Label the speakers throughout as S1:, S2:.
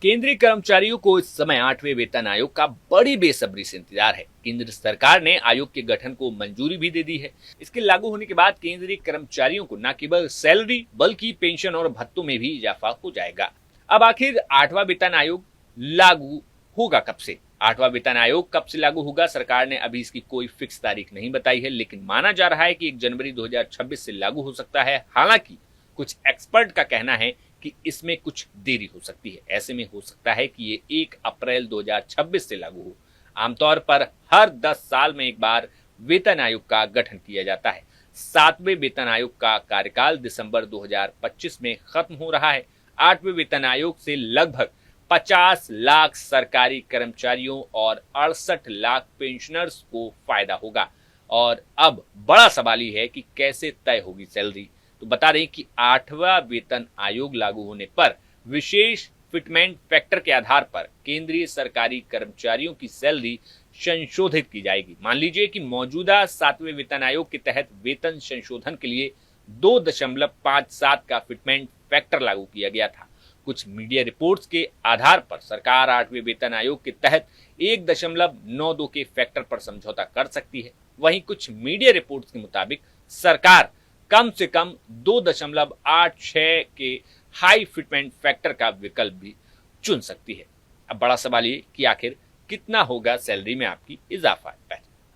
S1: केंद्रीय कर्मचारियों को इस समय 8वें वेतन आयोग का बड़ी बेसब्री से इंतजार है। केंद्र सरकार ने आयोग के गठन को मंजूरी भी दे दी है। इसके लागू होने के बाद केंद्रीय कर्मचारियों को न केवल सैलरी बल्कि पेंशन और भत्तों में भी इजाफा हो जाएगा। अब आखिर 8वां वेतन आयोग लागू होगा कब से? 8वां वेतन आयोग कब से लागू होगा? सरकार ने अभी इसकी कोई फिक्स तारीख नहीं बताई है, लेकिन माना जा रहा है कि 1 जनवरी 2026 से लागू हो सकता है। हालांकि कुछ एक्सपर्ट का कहना है कि इसमें कुछ देरी हो सकती है। ऐसे में हो सकता है कि ये 1 अप्रैल 2026 से लागू हो। आमतौर पर हर 10 साल में एक बार वेतन आयोग का गठन किया जाता है। 7वें वेतन आयोग का कार्यकाल दिसंबर 2025 में खत्म हो रहा है। 8वें वेतन आयोग से लगभग 50 लाख सरकारी कर्मचारियों और 68 लाख पेंशनर्स को फायदा होगा। और अब बड़ा सवाल ये है कि कैसे तय होगी सैलरी। तो बता दें कि 8वां वेतन आयोग लागू होने पर विशेष फिटमेंट फैक्टर के आधार पर केंद्रीय सरकारी कर्मचारियों की सैलरी संशोधित की जाएगी। मान लीजिए कि मौजूदा 7वें वेतन आयोग के तहत वेतन संशोधन के लिए 2.57 का फिटमेंट फैक्टर लागू किया गया था। कुछ मीडिया रिपोर्ट्स के आधार पर सरकार 8वें वेतन आयोग के तहत 1.92 के फैक्टर पर समझौता कर सकती है। वहीं कुछ मीडिया रिपोर्ट्स के मुताबिक सरकार कम से कम 2.86 के हाई फिटमेंट फैक्टर का विकल्प भी चुन सकती है। अब बड़ा सवाल ये कि आखिर कितना होगा सैलरी में आपकी इजाफा?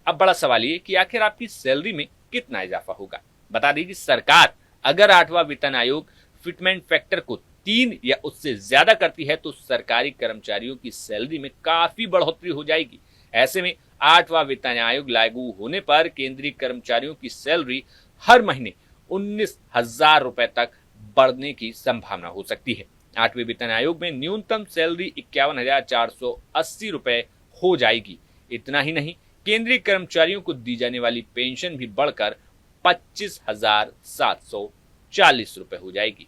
S1: अब बड़ा सवाल ये कि आखिर आपकी सैलरी में कितना इजाफा होगा? बता दीजिए सरकार अगर 8वां वेतन आयोग फिटमेंट फैक्टर को 3 या उससे ज्यादा करती है तो सरकारी कर्मचारियों की सैलरी में काफी बढ़ोतरी हो जाएगी। ऐसे में 8वां वेतन आयोग लागू होने पर केंद्रीय कर्मचारियों की सैलरी हर महीने 19,000 रुपए तक बढ़ने की संभावना हो सकती है। 8वें वेतन आयोग में न्यूनतम सैलरी 51,480 रुपए हो जाएगी। इतना ही नहीं, केंद्रीय कर्मचारियों को दी जाने वाली पेंशन भी बढ़कर 25,740 रुपए हो जाएगी।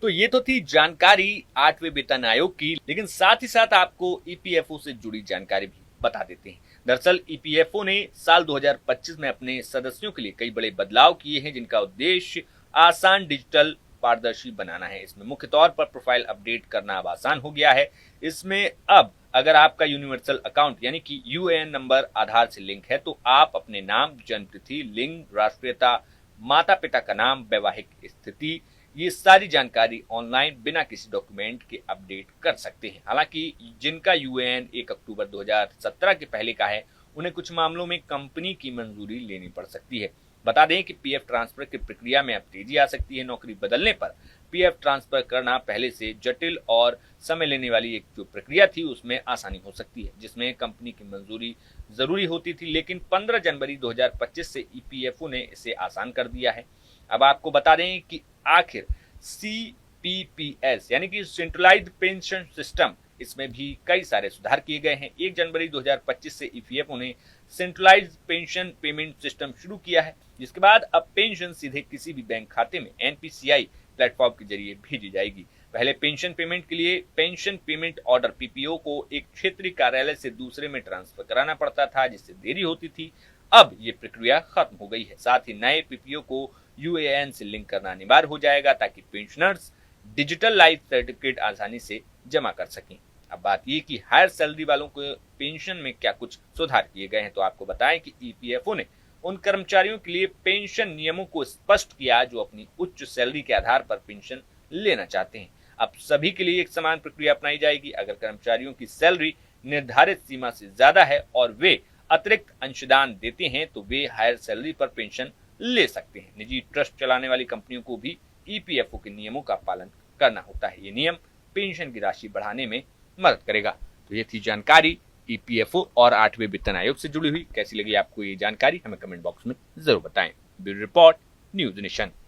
S1: तो ये तो थी जानकारी 8वें वेतन आयोग की, लेकिन साथ ही साथ आपको ईपीएफओ से जुड़ी जानकारी भी बता देते हैं। दरअसल ईपीएफओ ने साल 2025 में अपने सदस्यों के लिए कई बड़े बदलाव किए हैं, जिनका उद्देश्य आसान, डिजिटल, पारदर्शी बनाना है। इसमें मुख्य तौर पर प्रोफाइल अपडेट करना अब आसान हो गया है। इसमें अब अगर आपका यूनिवर्सल अकाउंट यानी कि यूएएन नंबर आधार से लिंक है तो आप अपने नाम, जन्मतिथि, लिंग, राष्ट्रीयता, माता पिता का नाम, वैवाहिक स्थिति, ये सारी जानकारी ऑनलाइन बिना किसी डॉक्यूमेंट के अपडेट कर सकते हैं। हालांकि जिनका यूएएन 1 अक्टूबर 2017 के पहले का है, उन्हें कुछ मामलों में कंपनी की मंजूरी लेनी पड़ सकती है। बता दें कि पीएफ ट्रांसफर की प्रक्रिया में अब तेजी आ सकती है। नौकरी बदलने पर पीएफ ट्रांसफर करना पहले से जटिल और समय लेने वाली एक जो प्रक्रिया थी उसमें आसानी हो सकती है, जिसमें कंपनी की मंजूरी जरूरी होती थी। लेकिन 15 जनवरी 2025 से ईपीएफओ ने इसे आसान कर दिया है। अब आपको बता दें कि आखिर सीपीपीएस यानी कि सेंट्रलाइज्ड पेंशन सिस्टम, इसमें भी कई सारे सुधार किए गए हैं। 1 जनवरी 2025 से ईपीएफओ ने सेंट्रलाइज्ड पेंशन पेमेंट सिस्टम शुरू किया है, जिसके बाद अब पेंशन सीधे किसी भी बैंक खाते में एनपीसीआई प्लेटफॉर्म के जरिए भेजी जाएगी। पहले पेंशन पेमेंट के लिए पेंशन पेमेंट ऑर्डर पीपीओ को एक क्षेत्रीय कार्यालय से दूसरे में ट्रांसफर कराना पड़ता था, जिससे देरी होती थी। अब ये प्रक्रिया खत्म हो गई है। साथ ही नए पीपीओ को यूएएन से लिंक करना अनिवार्य हो जाएगा ताकि पेंशनर्स डिजिटल लाइफ सर्टिफिकेट आसानी से जमा कर सकें। अब बात ये कि हायर सैलरी वालों को पेंशन में क्या कुछ सुधार किए गए हैं, तो आपको बताएं कि ईपीएफओ ने उन कर्मचारियों के लिए पेंशन नियमों को स्पष्ट किया जो अपनी उच्च सैलरी के आधार पर पेंशन लेना चाहते हैं। अब सभी के लिए एक समान प्रक्रिया अपनाई जाएगी। अगर कर्मचारियों की सैलरी निर्धारित सीमा से ज्यादा है और वे अतिरिक्त अंशदान देते हैं तो वे हायर सैलरी पर पेंशन ले सकते हैं। निजी ट्रस्ट चलाने वाली कंपनियों को भी ईपीएफओ के नियमों का पालन करना होता है। ये नियम पेंशन की राशि बढ़ाने में मदद करेगा। तो ये थी जानकारी ईपीएफओ और 8वें वेतन आयोग से जुड़ी हुई। कैसी लगी आपको ये जानकारी, हमें कमेंट बॉक्स में जरूर बताएं। Bureau report, news nation.